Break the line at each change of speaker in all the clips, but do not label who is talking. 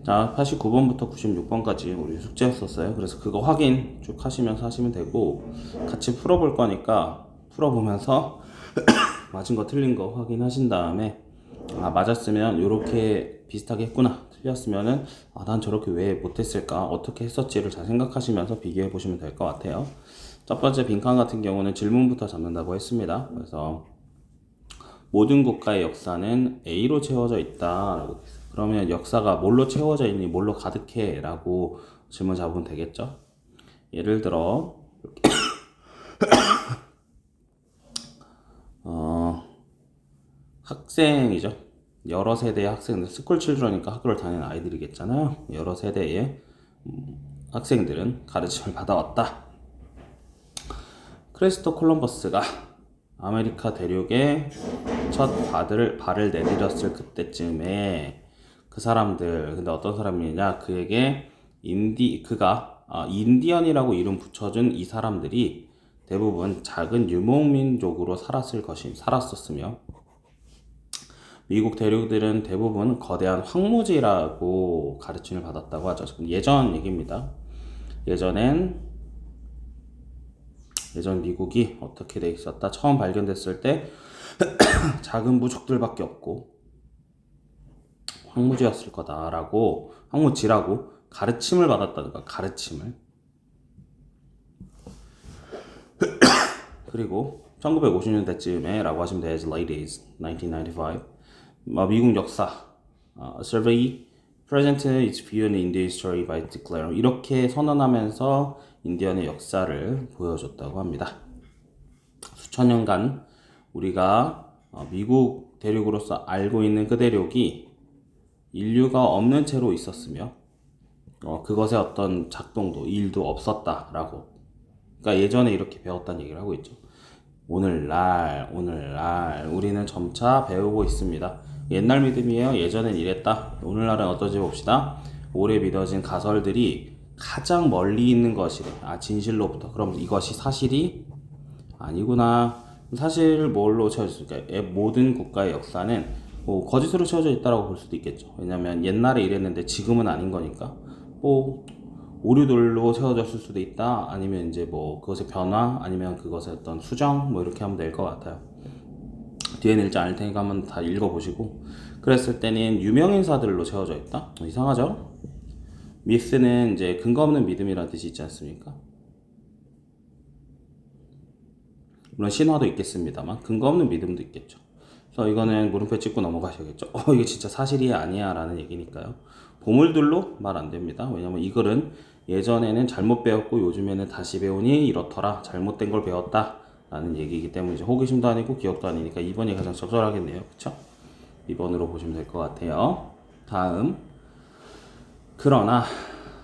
자, 89번부터 96번까지 우리 숙제였었어요. 그래서 그거 확인 쭉 하시면서 하시면 되고, 같이 풀어볼 거니까 풀어보면서 맞은 거 틀린 거 확인하신 다음에, 맞았으면 이렇게 비슷하게 했구나, 틀렸으면은 난 저렇게 왜 못했을까, 어떻게 했었지를 잘 생각하시면서 비교해 보시면 될 것 같아요. 첫 번째 빈칸 같은 경우는 질문부터 잡는다고 했습니다. 그래서 모든 국가의 역사는 A로 채워져 있다라고 돼 있어요. 그러면 역사가 뭘로 채워져 있니, 뭘로 가득해? 라고 질문 잡으면 되겠죠. 예를 들어 학생이죠. 여러 세대의 학생들, 스쿨 칠드러니까 학교를 다니는 아이들이겠잖아요. 여러 세대의 학생들은 가르침을 받아왔다. 크리스토 콜럼버스가 아메리카 대륙에 첫 발을 내디뎠을 그때쯤에 그 사람들, 근데 어떤 사람이냐, 그에게 인디언이라고 이름 붙여준 이 사람들이 대부분 작은 유목민족으로 살았었으며, 미국 대륙들은 대부분 거대한 황무지라고 가르침을 받았다고 하죠. 예전 얘기입니다. 예전 미국이 어떻게 돼 있었다. 처음 발견됐을 때 작은 부족들밖에 없고 황무지였을 거다라고, 황무지라고 가르침을 받았다든가, 가르침을. 그리고 1950년대쯤에 라고 하시면 돼요. ladies, 1995. 미국 역사, survey present its view in Indian history by declaring, 이렇게 선언하면서 인디언의 역사를 보여줬다고 합니다. 수천 년간 우리가 미국 대륙으로서 알고 있는 그 대륙이 인류가 없는 채로 있었으며, 그것의 어떤 작동도, 일도 없었다라고. 그러니까 예전에 이렇게 배웠다는 얘기를 하고 있죠. 오늘날 우리는 점차 배우고 있습니다. 옛날 믿음이에요. 예전엔 이랬다. 오늘날은 어떠지 봅시다. 오래 믿어진 가설들이 가장 멀리 있는 것이래. 진실로부터. 그럼 이것이 사실이 아니구나. 사실 뭘로 채워져 있을까요? 모든 국가의 역사는 거짓으로 채워져 있다고 볼 수도 있겠죠. 왜냐면 옛날에 이랬는데 지금은 아닌 거니까. 오류들로 채워졌을 수도 있다. 아니면 이제 그것의 변화, 아니면 그것의 어떤 수정, 이렇게 하면 될 것 같아요. 뒤에는 읽지 않을 테니까 한번 다 읽어보시고. 그랬을 때는 유명인사들로 채워져 있다? 이상하죠? 미스는 이제 근거 없는 믿음이라는 뜻이 있지 않습니까? 물론 신화도 있겠습니다만 근거 없는 믿음도 있겠죠. 그래서 이거는 물음표 찍고 넘어가셔야겠죠. 이게 진짜 사실이 아니야 라는 얘기니까요. 보물들로 말 안 됩니다. 왜냐면 이 글은 예전에는 잘못 배웠고 요즘에는 다시 배우니 이렇더라, 잘못된 걸 배웠다 라는 얘기이기 때문에 호기심도 아니고 기억도 아니니까 2번이 가장 적절하겠네요. 그쵸? 2번으로 보시면 될 것 같아요. 다음, 그러나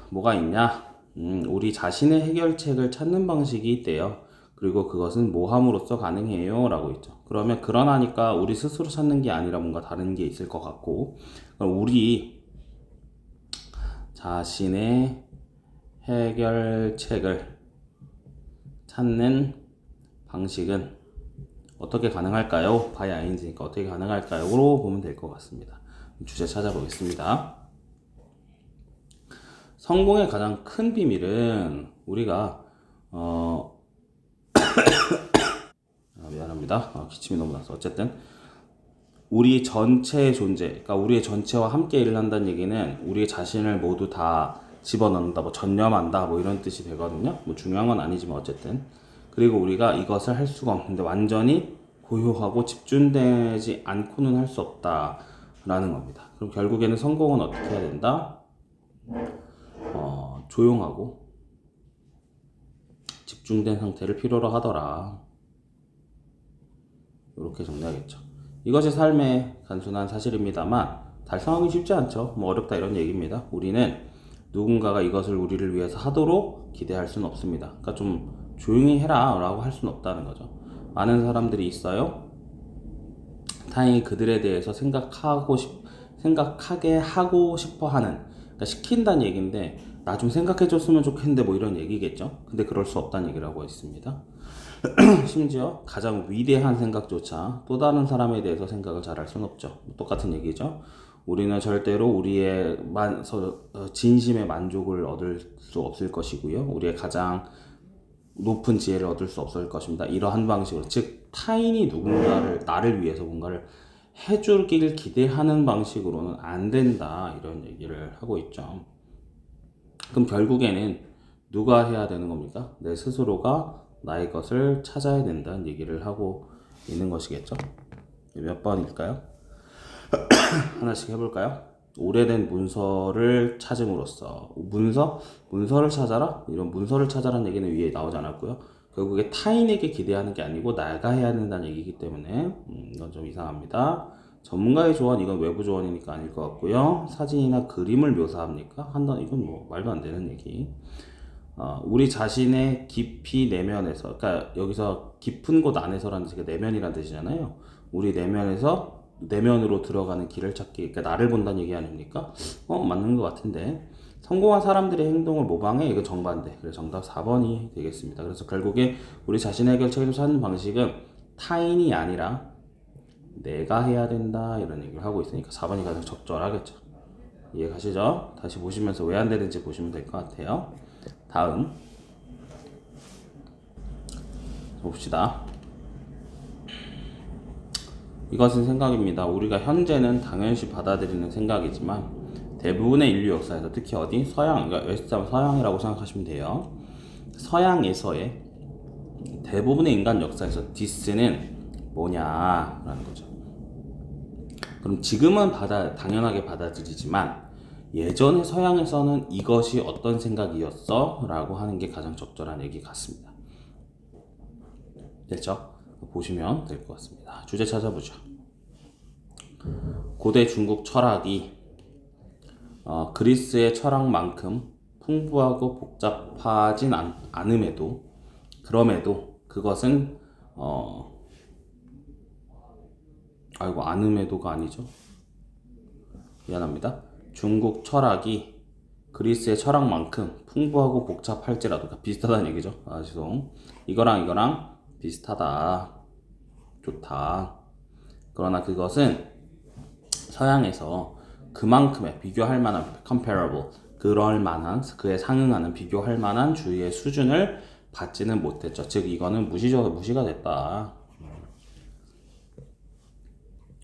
뭐가 있냐, 우리 자신의 해결책을 찾는 방식이 있대요. 그리고 그것은 모함으로써 가능해요 라고 있죠. 그러면 그러나니까 우리 스스로 찾는 게 아니라 뭔가 다른 게 있을 것 같고, 우리 자신의 해결책을 찾는 방식은 어떻게 가능할까요? by ing니까 어떻게 가능할까요?로 보면 될 것 같습니다. 주제 찾아보겠습니다. 성공의 가장 큰 비밀은 우리가 미안합니다. 기침이 너무 나서. 어쨌든 우리 전체의 존재, 그러니까 우리의 전체와 함께 일을 한다는 얘기는 우리 자신을 모두 다 집어넣는다, 전념한다, 이런 뜻이 되거든요. 중요한 건 아니지만 어쨌든. 그리고 우리가 이것을 할 수가 없는데 완전히 고요하고 집중되지 않고는 할 수 없다라는 겁니다. 그럼 결국에는 성공은 어떻게 해야 된다? 조용하고 집중된 상태를 필요로 하더라. 이렇게 정리하겠죠. 이것이 삶의 단순한 사실입니다만 달성하기 쉽지 않죠. 어렵다 이런 얘기입니다. 우리는 누군가가 이것을 우리를 위해서 하도록 기대할 수는 없습니다. 그러니까 좀 조용히 해라 라고 할 수는 없다는 거죠. 많은 사람들이 있어요. 다행히 그들에 대해서 생각하게 하고 싶어 하는, 그러니까 시킨다는 얘기인데 나 좀 생각해 줬으면 좋겠는데 이런 얘기겠죠. 근데 그럴 수 없다는 얘기라고 했습니다. 심지어 가장 위대한 생각조차 또 다른 사람에 대해서 생각을 잘 할 수는 없죠. 똑같은 얘기죠. 우리는 절대로 우리의 진심의 만족을 얻을 수 없을 것이고요. 우리의 가장 높은 지혜를 얻을 수 없을 것입니다. 이러한 방식으로, 즉 타인이 누군가를 나를 위해서 뭔가를 해주길 기대하는 방식으로는 안 된다, 이런 얘기를 하고 있죠. 그럼 결국에는 누가 해야 되는 겁니까? 내 스스로가 나의 것을 찾아야 된다는 얘기를 하고 있는 것이겠죠. 몇 번일까요? 하나씩 해볼까요? 오래된 문서를 찾음으로써, 문서를 찾아라? 이런 문서를 찾아라는 얘기는 위에 나오지 않았고요. 결국에 타인에게 기대하는 게 아니고 나가 해야 된다는 얘기이기 때문에 이건 좀 이상합니다. 전문가의 조언, 이건 외부 조언이니까 아닐 것 같고요. 사진이나 그림을 묘사합니까? 이건 뭐 말도 안 되는 얘기. 우리 자신의 깊이 내면에서, 그러니까 여기서 깊은 곳 안에서라는 뜻이 내면이라는 뜻이잖아요. 우리 내면으로 들어가는 길을 찾기, 그러니까 나를 본다는 얘기 아닙니까? 맞는 것 같은데. 성공한 사람들의 행동을 모방해, 이거 정반대. 그래서 정답 4번이 되겠습니다. 그래서 결국에 우리 자신의 해결책을 찾는 방식은 타인이 아니라 내가 해야 된다, 이런 얘기를 하고 있으니까 4번이 가장 적절하겠죠. 이해가시죠? 다시 보시면서 왜 안 되는지 보시면 될 것 같아요. 다음 봅시다. 이것은 생각입니다. 우리가 현재는 당연시 받아들이는 생각이지만 대부분의 인류 역사에서, 특히 어디? 서양, 그러니까 웨스트하면 서양이라고 생각하시면 돼요. 서양에서의 대부분의 인간 역사에서 디스는 뭐냐라는 거죠. 그럼 지금은 당연하게 받아들이지만 예전에 서양에서는 이것이 어떤 생각이었어? 라고 하는 게 가장 적절한 얘기 같습니다. 됐죠? 보시면 될 것 같습니다. 주제 찾아보죠. 고대 중국 철학이 그리스의 철학만큼 풍부하고 복잡하진 않음에도, 그럼에도 그것은 않음에도가 아니죠. 미안합니다. 중국 철학이 그리스의 철학만큼 풍부하고 복잡할지라도, 비슷하다는 얘기죠. 죄송. 이거랑 비슷하다, 좋다. 그러나 그것은 서양에서 그만큼의 비교할 만한, comparable, 그럴 만한, 그에 상응하는, 비교할 만한 주의의 수준을 받지는 못했죠. 즉 이거는 무시가 됐다.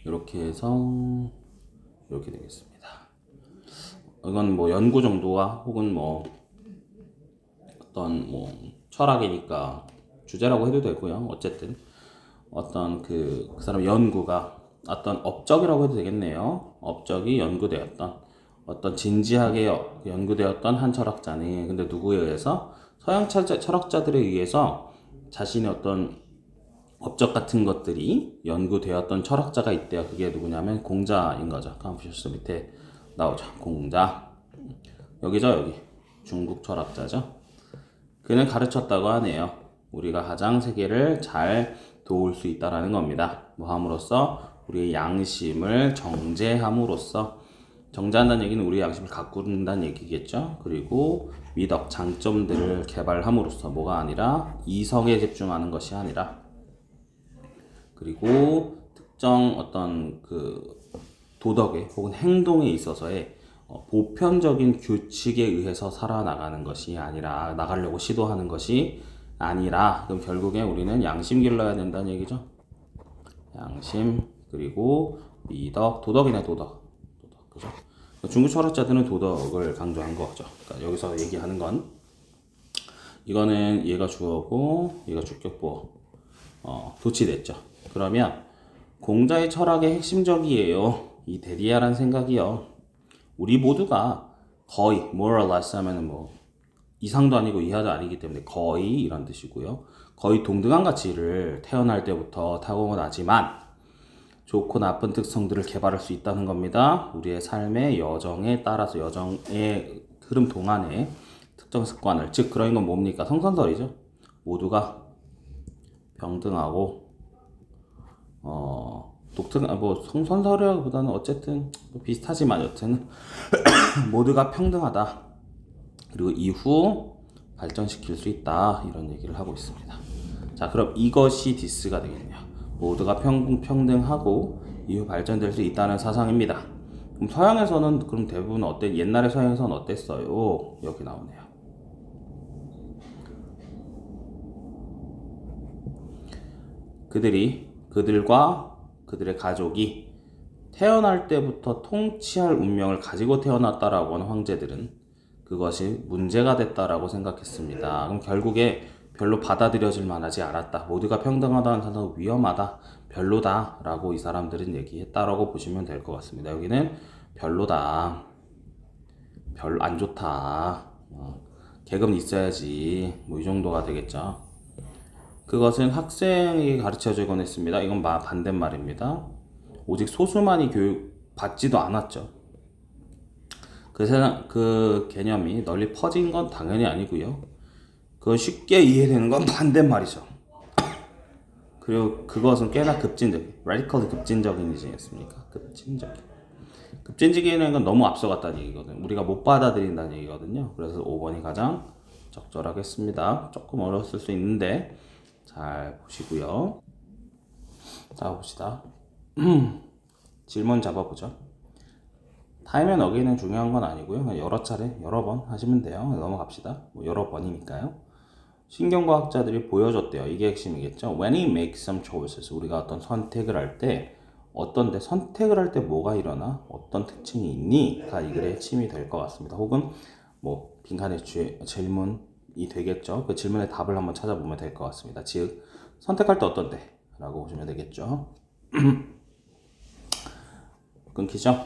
이렇게 해서 이렇게 되겠습니다. 이건 뭐 연구 정도와 혹은 뭐 어떤 뭐 철학이니까 주제라고 해도 되고요. 어쨌든 어떤 그 사람 연구가 어떤 업적이라고 해도 되겠네요. 업적이 연구되었던, 어떤 진지하게 연구되었던 한 철학자는, 근데 누구에 의해서? 서양 철학자들에 의해서 자신의 어떤 업적 같은 것들이 연구되었던 철학자가 있대요. 그게 누구냐면 공자인 거죠. 컨퓨셔스 밑에 나오죠. 공자. 여기죠, 여기. 중국 철학자죠. 그는 가르쳤다고 하네요. 우리가 가장 세계를 잘 도울 수 있다라는 겁니다. 뭐 함으로써? 우리의 양심을 정제함으로써. 정제한다는 얘기는 우리의 양심을 가꾸는다는 얘기겠죠. 그리고 미덕, 장점들을 개발함으로써, 뭐가 아니라 이성에 집중하는 것이 아니라, 그리고 특정 어떤 그 도덕에 혹은 행동에 있어서의 보편적인 규칙에 의해서 살아나가는 것이 아니라, 나가려고 시도하는 것이 아니라, 그럼 결국에 우리는 양심 길러야 된다는 얘기죠. 양심, 그리고 미덕, 도덕이네, 도덕. 그죠? 중국 철학자들은 도덕을 강조한 거죠. 그러니까 여기서 얘기하는 건, 이거는 얘가 주어고 얘가 주격보, 도치됐죠. 그러면 공자의 철학의 핵심적이에요. 이 대리야라는 생각이요. 우리 모두가 거의 more or less 하면은 뭐 이상도 아니고 이하도 아니기 때문에 거의 이런 뜻이고요. 거의 동등한 가치를 태어날 때부터 타고나지만 좋고 나쁜 특성들을 개발할 수 있다는 겁니다. 우리의 삶의 여정에 따라서, 여정의 흐름 동안에 특정 습관을, 즉 그런 건 뭡니까? 성선설이죠. 모두가 병등하고 뭐 성선설이라기보다는 어쨌든 뭐 비슷하지만 여튼 모두가 평등하다. 그리고 이후 발전시킬 수 있다, 이런 얘기를 하고 있습니다. 자, 그럼 이것이 디스가 되겠네요. 모두가 평등하고 이후 발전될 수 있다는 사상입니다. 그럼 서양에서는 그럼 대부분 옛날에 서양에서는 어땠어요? 여기 나오네요. 그들과 그들의 가족이 태어날 때부터 통치할 운명을 가지고 태어났다라고 하는 황제들은 그것이 문제가 됐다라고 생각했습니다. 그럼 결국에 별로 받아들여질 만하지 않았다. 모두가 평등하다는 사상은 위험하다. 별로다. 라고 이 사람들은 얘기했다라고 보시면 될 것 같습니다. 여기는 별로다. 별로 안 좋다. 계급은 있어야지. 뭐 이 정도가 되겠죠. 그것은 학생에게 가르쳐주곤 했습니다. 이건 반대말입니다. 오직 소수만이 교육받지도 않았죠. 그 개념이 널리 퍼진 건 당연히 아니고요. 그건 쉽게 이해되는 건 반대말이죠. 그리고 그것은 꽤나 radically 급진적인 얘기였습니까? 급진적인 건 너무 앞서갔다는 얘기거든요. 우리가 못 받아들인다는 얘기거든요. 그래서 5번이 가장 적절하겠습니다. 조금 어려웠을 수 있는데 잘 보시고요. 자, 봅시다. 질문 잡아보죠. 타임 앤 어게인은 중요한 건 아니고요. 그냥 여러 차례, 여러 번 하시면 돼요. 넘어갑시다. 뭐 여러 번이니까요. 신경과학자들이 보여줬대요. 이게 핵심이겠죠. When we make some choices, 우리가 어떤 선택을 할 때, 선택을 할 때 뭐가 일어나? 어떤 특징이 있니? 가 이 글의 핵심이 될 것 같습니다. 혹은 뭐 빈칸의 질문이 되겠죠. 그 질문의 답을 한번 찾아보면 될 것 같습니다. 즉, 선택할 때 어떤데? 라고 보시면 되겠죠. 끊기죠?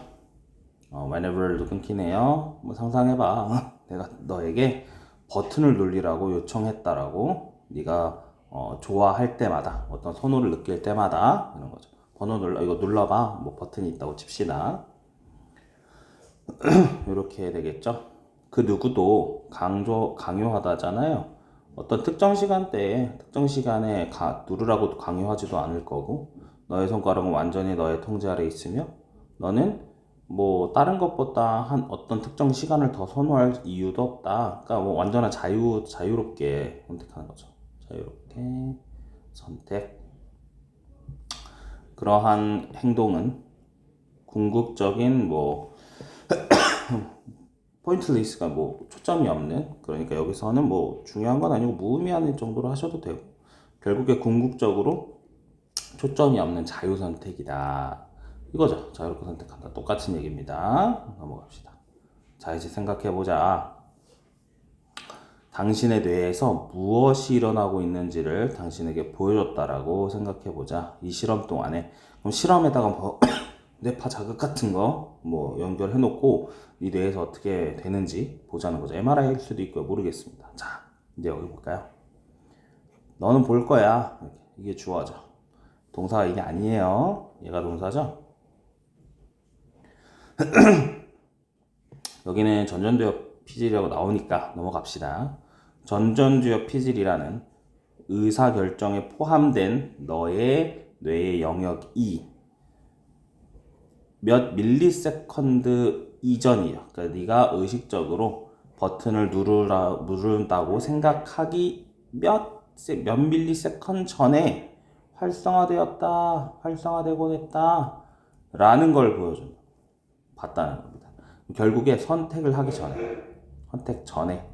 whenever도 끊기네요. 뭐 상상해봐. 내가 너에게 버튼을 눌리라고 요청했다라고 네가 좋아할 때마다 어떤 선호를 느낄 때마다 이런 거죠. 이거 눌러봐. 뭐 버튼이 있다고 칩시다. 이렇게 되겠죠. 그 누구도 강요하다잖아요. 어떤 특정 시간대에 특정 시간에 누르라고 강요하지도 않을 거고 너의 손가락은 완전히 너의 통제 아래 있으며 너는 뭐 다른 것보다 한 어떤 특정 시간을 더 선호할 이유도 없다. 그러니까 뭐 완전한 자유롭게 선택하는 거죠. 자유롭게 선택. 그러한 행동은 궁극적인 뭐 포인트리스가 뭐 초점이 없는, 그러니까 여기서는 뭐 중요한 건 아니고 무의미한 정도로 하셔도 되고 결국에 궁극적으로 초점이 없는 자유 선택이다. 이거죠. 자유롭게 선택한다. 똑같은 얘기입니다. 넘어갑시다. 자, 이제 생각해보자. 당신의 뇌에서 무엇이 일어나고 있는지를 당신에게 보여줬다라고 생각해보자. 이 실험 동안에. 그럼 실험에다가 뭐 뇌파 자극 같은 거 뭐 연결해놓고 이 뇌에서 어떻게 되는지 보자는 거죠. MRI일 수도 있고요. 모르겠습니다. 자, 이제 여기 볼까요? 너는 볼 거야. 이게 주어죠. 동사가 이게 아니에요. 얘가 동사죠. 여기는 전전두엽 피질이라고 나오니까 넘어갑시다. 전전두엽 피질이라는 의사결정에 포함된 너의 뇌의 영역이 몇 밀리세컨드 이전이에요. 그러니까 네가 의식적으로 버튼을 누른다고 생각하기 몇 밀리세컨드 전에 활성화되곤 했다 라는 걸 봤다는 겁니다. 결국에 선택을 하기 전에, 선택 전에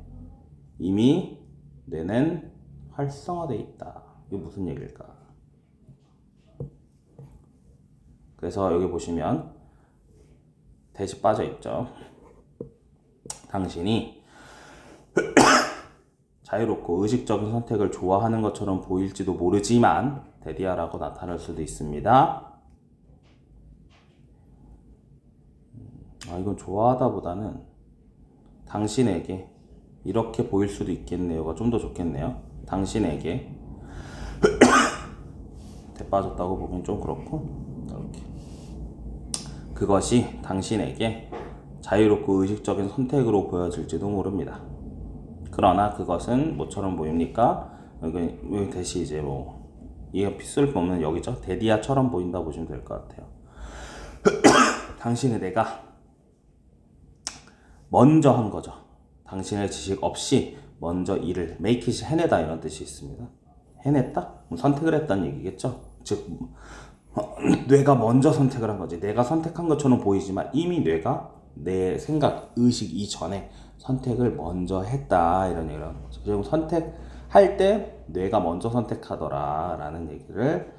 이미 뇌는 활성화되어 있다. 이게 무슨 얘기일까? 그래서 여기 보시면 대시 빠져 있죠. 당신이 자유롭고 의식적인 선택을 좋아하는 것처럼 보일지도 모르지만 데디아라고 나타날 수도 있습니다. 이건 좋아하다보다는 당신에게 이렇게 보일 수도 있겠네요가 좀 더 좋겠네요. 당신에게 대 빠졌다고 보긴 좀 그렇고 이렇게 그것이 당신에게 자유롭고 의식적인 선택으로 보여질지도 모릅니다. 그러나 그것은 뭐처럼 보입니까? 여기 대시 이제 뭐 이게 필수를 보면 여기죠. 데디아처럼 보인다 보시면 될 것 같아요. 당신의 내가 먼저 한 거죠. 당신의 지식 없이 먼저 일을 make it 해내다 이런 뜻이 있습니다. 해냈다? 선택을 했다는 얘기겠죠. 즉 뇌가 먼저 선택을 한 거지. 내가 선택한 것처럼 보이지만 이미 뇌가 내 생각, 의식 이전에 선택을 먼저 했다 이런 얘기를 하는 거죠. 그리고 선택할 때 뇌가 먼저 선택하더라 라는 얘기를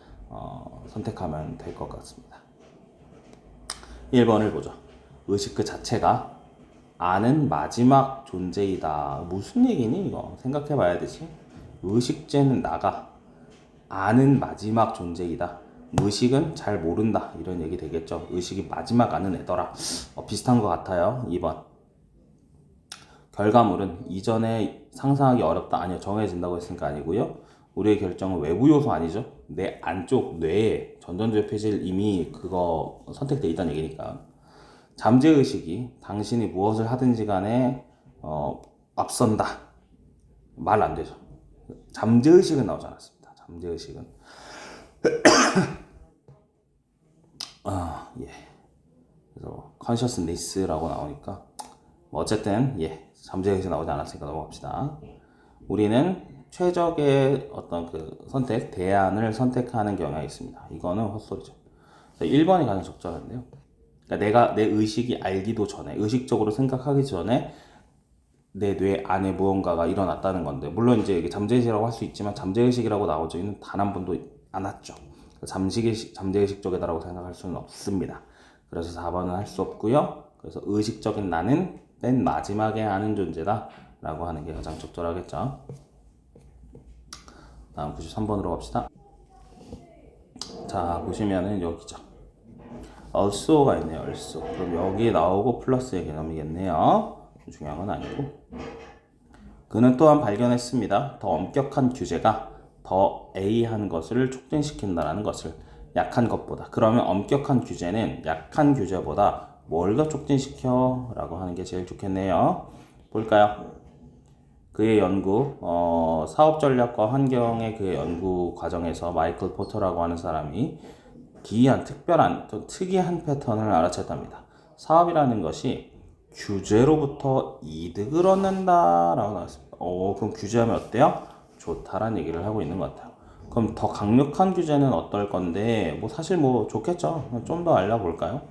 선택하면 될 것 같습니다. 1번을 보죠. 의식 그 자체가 아는 마지막 존재이다. 무슨 얘기니 이거? 생각해 봐야 되지. 의식제는 나가 아는 마지막 존재이다. 의식은 잘 모른다. 이런 얘기 되겠죠. 의식이 마지막 아는 애더라. 비슷한 것 같아요. 2번. 결과물은 이전에 상상하기 어렵다. 아니요. 정해진다고 했으니까 아니고요. 우리의 결정은 외부 요소 아니죠. 내 안쪽 뇌에 전전주의 폐질 이미 그거 선택돼 있다는 얘기니까. 잠재의식이 당신이 무엇을 하든지 간에 앞선다. 말 안 되죠. 잠재의식은 나오지 않았습니다. 잠재의식은 예. 그래서 consciousness라고 나오니까 어쨌든 잠재의식 나오지 않았으니까 넘어갑시다. 우리는 최적의 어떤 그 선택, 대안을 선택하는 경향이 있습니다. 이거는 헛소리죠. 1번이 가장 적절한데요. 그러니까 내가 내 의식이 알기도 전에, 의식적으로 생각하기 전에 내 뇌 안에 무언가가 일어났다는 건데, 물론 이제 이게 잠재의식이라고 할 수 있지만 잠재의식이라고 나오지는 단 한 번도 않았죠. 잠재의식 쪽이다라고 생각할 수는 없습니다. 그래서 4번은 할 수 없고요. 그래서 의식적인 나는 맨 마지막에 아는 존재다 라고 하는 게 가장 적절하겠죠. 다음 93번으로 갑시다. 자, 보시면은 여기죠. also가 있네요. also. 그럼 여기에 나오고 플러스의 개념이겠네요. 중요한 건 아니고. 그는 또한 발견했습니다. 더 엄격한 규제가 더 A한 것을 촉진시킨다는 것을 약한 것보다. 그러면 엄격한 규제는 약한 규제보다 뭘 더 촉진시켜? 라고 하는 게 제일 좋겠네요. 볼까요? 그의 연구, 사업전략과 환경의 그의 연구 과정에서 마이클 포터라고 하는 사람이 기이한, 특별한, 특이한 패턴을 알아챘답니다. 사업이라는 것이 규제로부터 이득을 얻는다 라고 나왔습니다. 그럼 규제하면 어때요? 좋다라는 얘기를 하고 있는 것 같아요. 그럼 더 강력한 규제는 어떨 건데, 사실 좋겠죠. 좀 더 알려볼까요?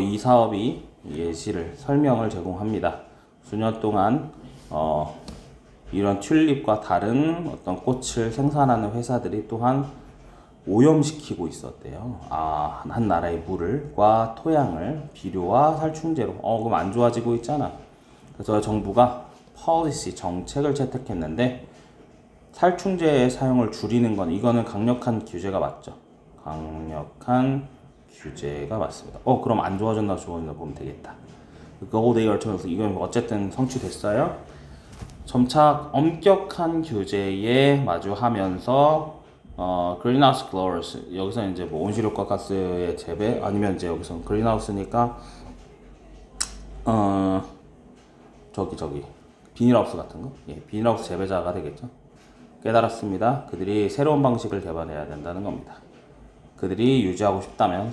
이 사업이 예시를, 설명을 제공합니다. 수년 동안, 이런 튤립과 다른 어떤 꽃을 생산하는 회사들이 또한 오염시키고 있었대요. 한 나라의 물과 토양을 비료와 살충제로. 그럼 안 좋아지고 있잖아. 그래서 정부가 policy, 정책을 채택했는데 살충제의 사용을 줄이는 건 이거는 강력한 규제가 맞죠. 강력한 규제가 맞습니다. 그럼 안 좋아졌나 좋아졌나 보면 되겠다. Gold Alternatives 이건 어쨌든 성취됐어요. 점차 엄격한 규제에 마주하면서 greenhouse gases 여기서 이제 온실효과 가스의 재배 아니면 이제 여기서 greenhouse니까 저기 비닐하우스 같은 거, 비닐하우스 재배자가 되겠죠. 깨달았습니다. 그들이 새로운 방식을 개발해야 된다는 겁니다. 그들이 유지하고 싶다면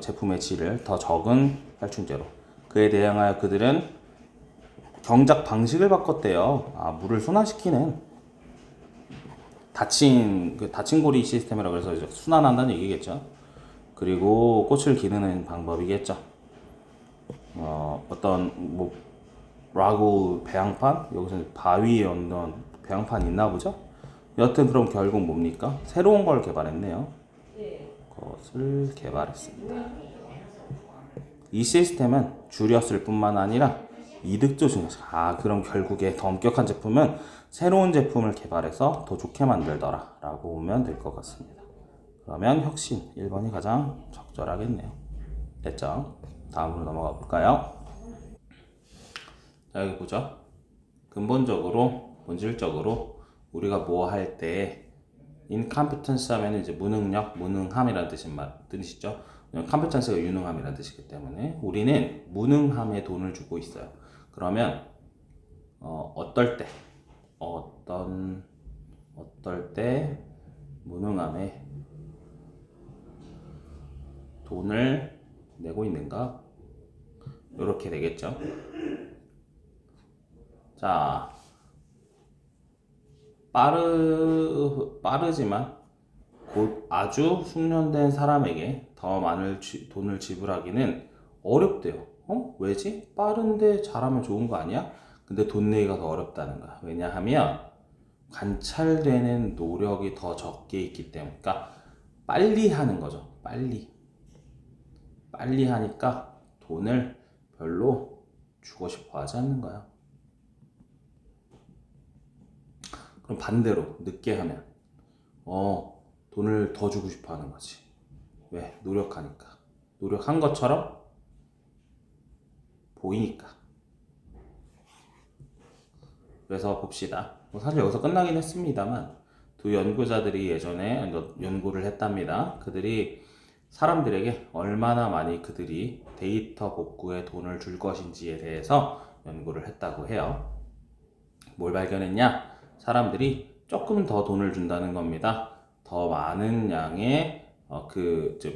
제품의 질을 더 적은 살충제로. 그에 대응하여 그들은 경작 방식을 바꿨대요. 물을 순환시키는 닫힌 고리 시스템이라고 해서 이제 순환한다는 얘기겠죠. 그리고 꽃을 기르는 방법이겠죠. 어떤 라고 배양판 여기서 바위에 얹는 배양판 있나 보죠. 여튼 그럼 결국 뭡니까? 새로운 걸 개발했네요. 그것을 개발했습니다. 이 시스템은 줄였을 뿐만 아니라 이득도 증가했어요. 그럼 결국에 더 엄격한 제품은 새로운 제품을 개발해서 더 좋게 만들더라 라고 보면 될 것 같습니다. 그러면 혁신 1번이 가장 적절하겠네요. 됐죠? 다음으로 넘어가 볼까요? 자, 여기 보죠. 근본적으로, 본질적으로 우리가 뭐 할 때 incompetence 하면 이제 무능력, 무능함이라는 뜻이죠. competence가 유능함이라는 뜻이기 때문에 우리는 무능함에 돈을 주고 있어요. 그러면 어떨 때 무능함에 돈을 내고 있는가? 이렇게 되겠죠. 자, 빠르지만 곧 아주 숙련된 사람에게 더 많은 돈을 지불하기는 어렵대요. 왜지? 빠른데 잘하면 좋은 거 아니야? 근데 돈 내기가 더 어렵다는 거야. 왜냐하면 관찰되는 노력이 더 적게 있기 때문에. 그러니까 빨리 하는 거죠. 빨리 하니까 돈을 별로 주고 싶어 하지 않는 거야. 그럼 반대로 늦게 하면 돈을 더 주고 싶어 하는 거지. 왜? 노력하니까. 노력한 것처럼 보이니까. 그래서 봅시다. 사실 여기서 끝나긴 했습니다만 두 연구자들이 예전에 연구를 했답니다. 그들이 사람들에게 얼마나 많이 그들이 데이터 복구에 돈을 줄 것인지에 대해서 연구를 했다고 해요. 뭘 발견했냐? 사람들이 조금 더 돈을 준다는 겁니다. 더 많은 양의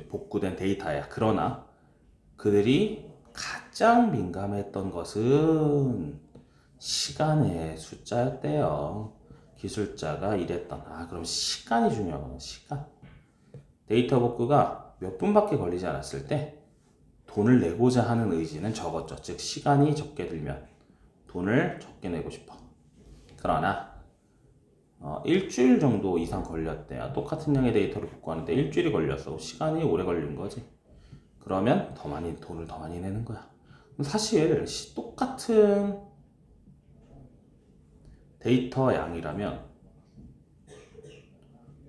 복구된 데이터야. 그러나 그들이 가장 민감했던 것은 시간의 숫자였대요. 기술자가 이랬던. 그럼 시간이 중요하구나. 시간. 데이터 복구가 몇 분밖에 걸리지 않았을 때 돈을 내고자 하는 의지는 적었죠. 즉 시간이 적게 들면 돈을 적게 내고 싶어. 그러나 일주일 정도 이상 걸렸대요. 똑같은 양의 데이터를 복구하는데 일주일이 걸렸어. 시간이 오래 걸린 거지. 그러면 돈을 더 많이 내는 거야. 사실 똑같은 데이터 양이라면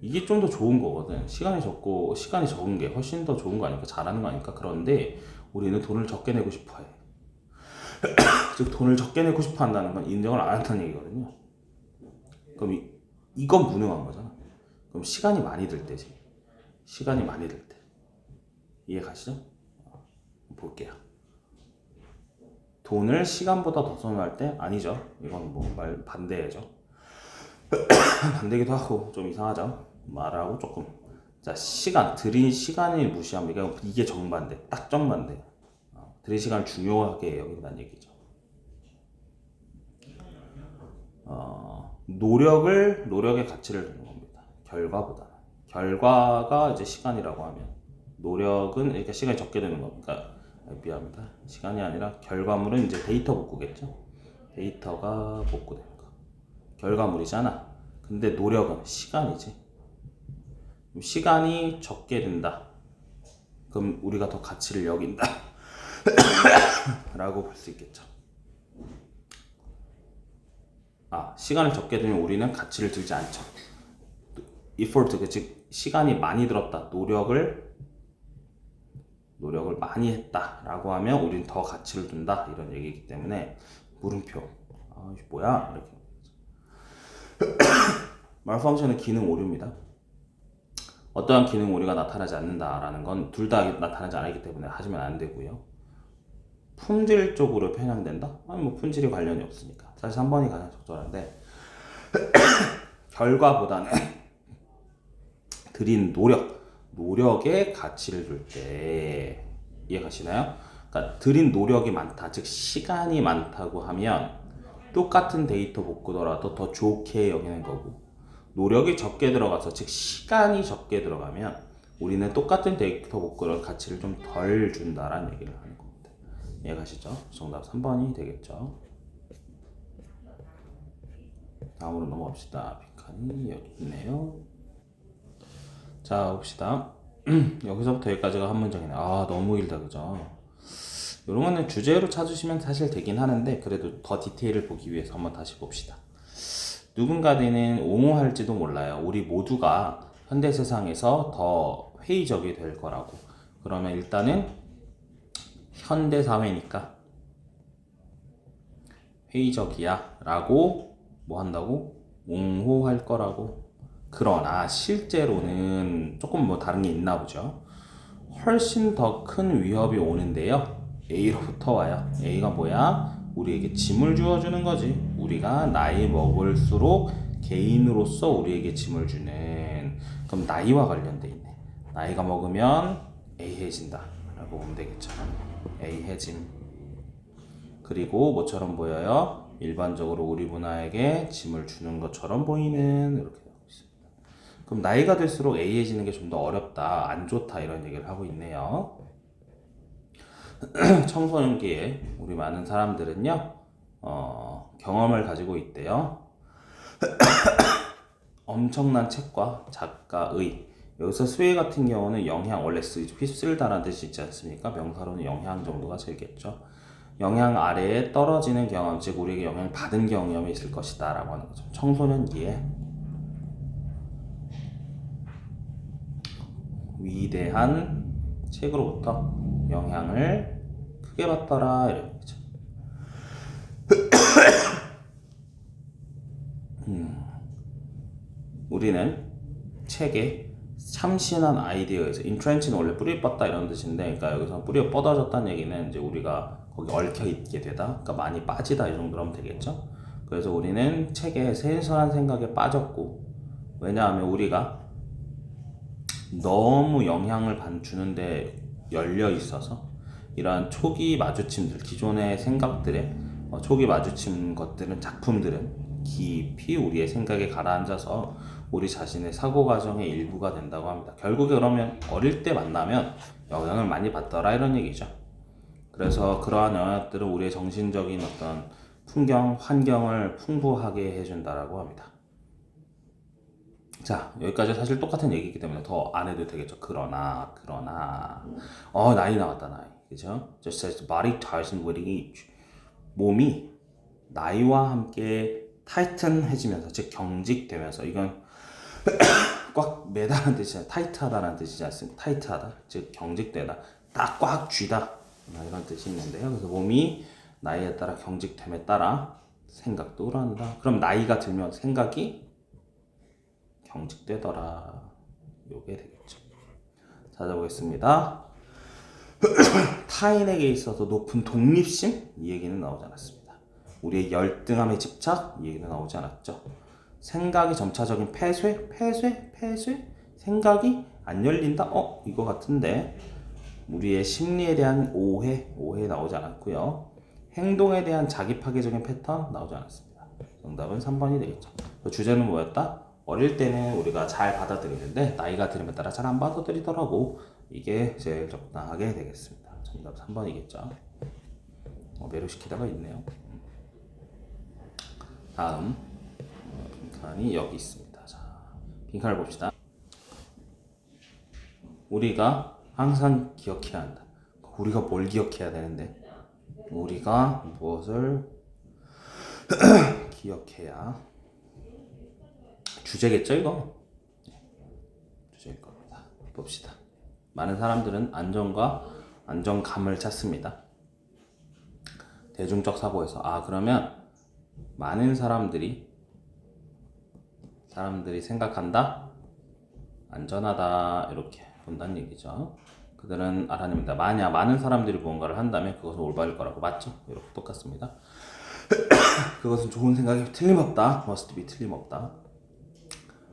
이게 좀 더 좋은 거거든. 시간이 적은 게 훨씬 더 좋은 거 아닐까? 잘하는 거 아닐까? 그런데 우리는 돈을 적게 내고 싶어 해. 즉 돈을 적게 내고 싶어 한다는 건 인정을 안 한다는 얘기거든요. 그럼 이건 무능한 거잖아. 그럼 시간이 많이 들 때지. 시간이 많이 들 때. 이해 가시죠? 볼게요. 돈을 시간보다 더 선호할 때? 아니죠. 이건 말 반대죠. 반대기도 하고 좀 이상하죠. 말하고 조금. 자, 들인 시간을 무시합니다. 이게 정반대. 딱 정반대. 들인 시간을 중요하게 여긴다는 얘기죠. 노력의 가치를 두는 겁니다. 결과보다. 결과가 이제 시간이라고 하면 노력은 이렇게 시간이 적게 되는 겁니다. 미안합니다. 시간이 아니라 결과물은 이제 데이터 복구겠죠. 데이터가 복구되는 거. 결과물이잖아. 근데 노력은 시간이지. 시간이 적게 된다. 그럼 우리가 더 가치를 여긴다. 라고 볼 수 있겠죠. 시간을 적게 들면 우리는 가치를 들지 않죠. effort, 즉 시간이 많이 들었다. 노력을 많이 했다 라고 하면 우리는 더 가치를 둔다. 이런 얘기이기 때문에 물음표. 이게 뭐야? 이렇게. malfunction은 기능 오류입니다. 어떠한 기능 오류가 나타나지 않는다라는 건 둘 다 나타나지 않기 때문에 하시면 안 되고요. 품질적으로 편향된다? 품질이 관련이 없으니까. 사실 3번이 가장 적절한데 결과보다는 들인 노력에 가치를 줄 때 이해가시나요? 그러니까 들인 노력이 많다, 즉 시간이 많다고 하면 똑같은 데이터 복구더라도 더 좋게 여기는 거고, 노력이 적게 들어가서 즉 시간이 적게 들어가면 우리는 똑같은 데이터 복구를 가치를 좀 덜 준다라는 얘기를 하는 겁니다. 이해가시죠? 정답 3번이 되겠죠. 다음으로 넘어갑시다. 빈칸이 여기 있네요. 자, 봅시다. 여기서부터 여기까지가 한 문장이네. 너무 길다, 그죠? 이런 거는 주제로 찾으시면 사실 되긴 하는데 그래도 더 디테일을 보기 위해서 한번 다시 봅시다. 누군가는 옹호할지도 몰라요. 우리 모두가 현대 세상에서 더 회의적이 될 거라고. 그러면 일단은 현대 사회니까 회의적이야 라고 뭐 한다고? 옹호할 거라고. 그러나 실제로는 조금 다른 게 있나 보죠. 훨씬 더 큰 위협이 오는데요. A로부터 와요. A가 뭐야? 우리에게 짐을 주어주는 거지. 우리가 나이 먹을수록 개인으로서 우리에게 짐을 주는. 그럼 나이와 관련돼 있네. 나이가 먹으면 A해진다 라고 보면 되겠죠. A해짐. 그리고 뭐처럼 보여요? 일반적으로 우리 문화에게 짐을 주는 것처럼 보이는, 이렇게 되고 있습니다. 그럼 나이가 들수록 A해지는 게 좀 더 어렵다, 안 좋다 이런 얘기를 하고 있네요. 청소년기에 우리 많은 사람들은요, 경험을 가지고 있대요. 엄청난 책과 작가의, 여기서 수혜 같은 경우는 영향, 원래 휩쓸다라는 뜻이 있지 않습니까? 명사로는 영향 정도가 제일겠죠. 영향 아래에 떨어지는 경험, 즉 우리에게 영향을 받은 경험이 있을 것이다 라고 하는 거죠. 청소년기에 위대한 책으로부터 영향을 크게 받더라 이런 거죠. 우리는 책에 참신한 아이디어에서, 인트렌치는 원래 뿌리 뻗다 이런 뜻인데, 그러니까 여기서 뿌리 뻗어졌다는 얘기는 이제 우리가 거기 얽혀 있게 되다, 그러니까 많이 빠지다 이 정도로 하면 되겠죠. 그래서 우리는 책에 생선한 생각에 빠졌고, 왜냐하면 우리가 너무 영향을 주는데 열려 있어서 이러한 초기 마주침들, 기존의 생각들의 초기 마주침 것들은, 작품들은 깊이 우리의 생각에 가라앉아서 우리 자신의 사고 과정의 일부가 된다고 합니다. 결국에 그러면 어릴 때 만나면 영향을 많이 받더라 이런 얘기죠. 그래서 그러한 영향들은 우리의 정신적인 어떤 풍경, 환경을 풍부하게 해준다라고 합니다. 자, 여기까지 사실 똑같은 얘기이기 때문에 더 안 해도 되겠죠. 그러나 나이 나왔다, 나이. 그죠? Just as the body tightens with age. 몸이 나이와 함께 타이튼해지면서, 즉 경직되면서, 이건 꽉 매다는 뜻이야. 타이트하다라는 뜻이지 않습니까? 타이트하다, 즉 경직되다, 딱 꽉 쥐다 이런 뜻이 있는데요. 그래서 몸이 나이에 따라 경직됨에 따라 생각도 그런다. 그럼 나이가 들면 생각이 경직되더라. 요게 되겠죠. 찾아보겠습니다. 타인에게 있어서 높은 독립심? 이 얘기는 나오지 않았습니다. 우리의 열등함에 집착? 이 얘기는 나오지 않았죠. 생각이 점차적인 폐쇄? 생각이 안 열린다? 이거 같은데. 우리의 심리에 대한 오해 나오지 않았고요. 행동에 대한 자기 파괴적인 패턴 나오지 않았습니다. 정답은 3번이 되겠죠. 주제는 뭐였다? 어릴 때는 우리가 잘 받아들이는데 나이가 들음에 따라 잘 안 받아들이더라고. 이게 제일 적당하게 되겠습니다. 정답 3번이겠죠. 매료시키다가 있네요. 다음 빈칸이 여기 있습니다. 자, 빈칸을 봅시다. 우리가 항상 기억해야 한다. 우리가 뭘 기억해야 되는데, 우리가 무엇을 기억해야, 주제겠죠 이거? 주제일 겁니다. 봅시다. 많은 사람들은 안정과 안정감을 찾습니다. 대중적 사고에서. 그러면 많은 사람들이 생각한다, 안전하다 이렇게 본다는 얘기죠. 그들은 알아냅니다. 만약 많은 사람들이 무언가를 한다면 그것은 올바를 거라고. 맞죠? 이렇게 똑같습니다. 그것은 좋은 생각이 틀림없다. must be 틀림없다.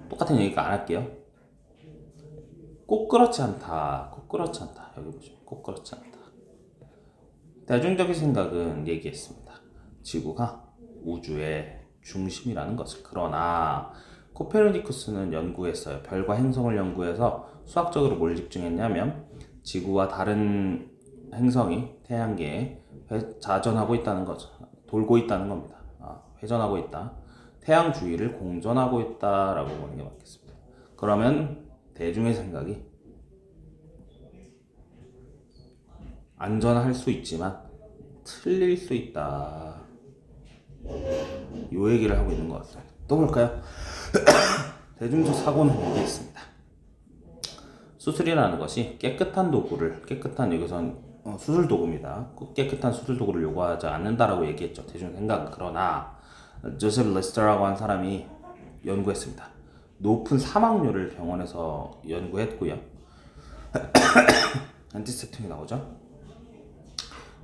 똑같은 얘기가 안 할게요. 꼭 그렇지 않다. 여기 보시면 꼭 그렇지 않다. 대중적인 생각은 얘기했습니다. 지구가 우주의 중심이라는 것을. 그러나 코페르니쿠스는 연구했어요. 별과 행성을 연구해서 수학적으로 뭘 집중했냐면, 지구와 다른 행성이 태양계에 자전하고 있다는 거죠. 돌고 있다는 겁니다. 회전하고 있다. 태양 주위를 공전하고 있다라고 보는 게 맞겠습니다. 그러면 대중의 생각이 안전할 수 있지만 틀릴 수 있다. 요 얘기를 하고 있는 것 같습니다. 또 볼까요? 대중적 사고는 얘기했습니다. 수술이라는 것이 깨끗한 도구를, 여기선 수술 도구입니다. 깨끗한 수술 도구를 요구하지 않는다라고 얘기했죠. 대중 생각은. 그러나 조셉 레스터라고 한 사람이 연구했습니다. 높은 사망률을 병원에서 연구했고요. 안티세프틱이 나오죠.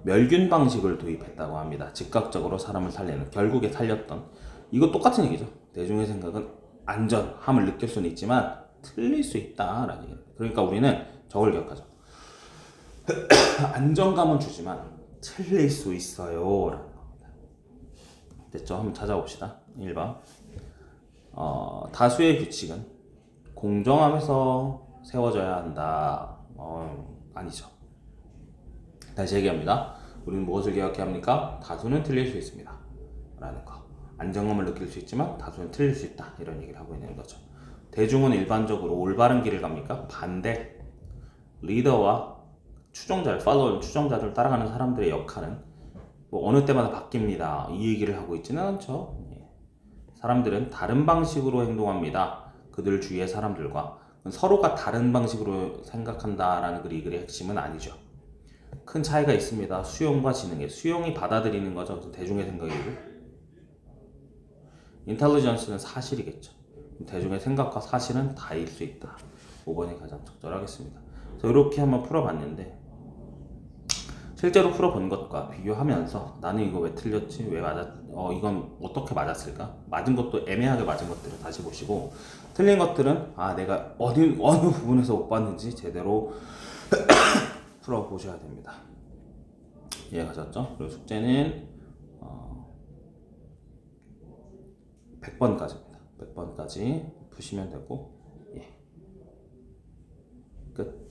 멸균 방식을 도입했다고 합니다. 즉각적으로 사람을 살리는, 결국에 살렸던. 이거 똑같은 얘기죠. 대중의 생각은 안전함을 느낄 수는 있지만 틀릴 수 있다라는 얘기예요. 그러니까 우리는 저걸 기억하죠. 안정감은 주지만 틀릴 수 있어요 라는 겁니다. 됐죠? 한번 찾아봅시다. 1번. 다수의 규칙은 공정함에서 세워져야 한다. 아니죠. 다시 얘기합니다. 우리는 무엇을 기억해야 합니까? 다수는 틀릴 수 있습니다. 라는 거. 안정감을 느낄 수 있지만 다수는 틀릴 수 있다. 이런 얘기를 하고 있는 거죠. 대중은 일반적으로 올바른 길을 갑니까? 반대. 리더와 추종자를, 팔로워, 추종자들 따라가는 사람들의 역할은 뭐 어느 때마다 바뀝니다. 이 얘기를 하고 있지는 않죠. 사람들은 다른 방식으로 행동합니다. 그들 주위의 사람들과 서로가 다른 방식으로 생각한다라는 그 리글의 핵심은 아니죠. 큰 차이가 있습니다. 수용과 지능의 수용이 받아들이는 거죠. 대중의 생각이고 인텔리전스는 사실이겠죠. 대중의 생각과 사실은 다일 수 있다. 5번이 가장 적절하겠습니다. 그래서 이렇게 한번 풀어봤는데 실제로 풀어본 것과 비교하면서 나는 이거 왜 틀렸지? 왜 이건 어떻게 맞았을까? 맞은 것도 애매하게 맞은 것들을 다시 보시고 틀린 것들은 내가 어느 부분에서 못 봤는지 제대로 풀어보셔야 됩니다. 이해가셨죠? 그리고 숙제는 100번까지입니다. 100번까지 푸시면 되고 끝.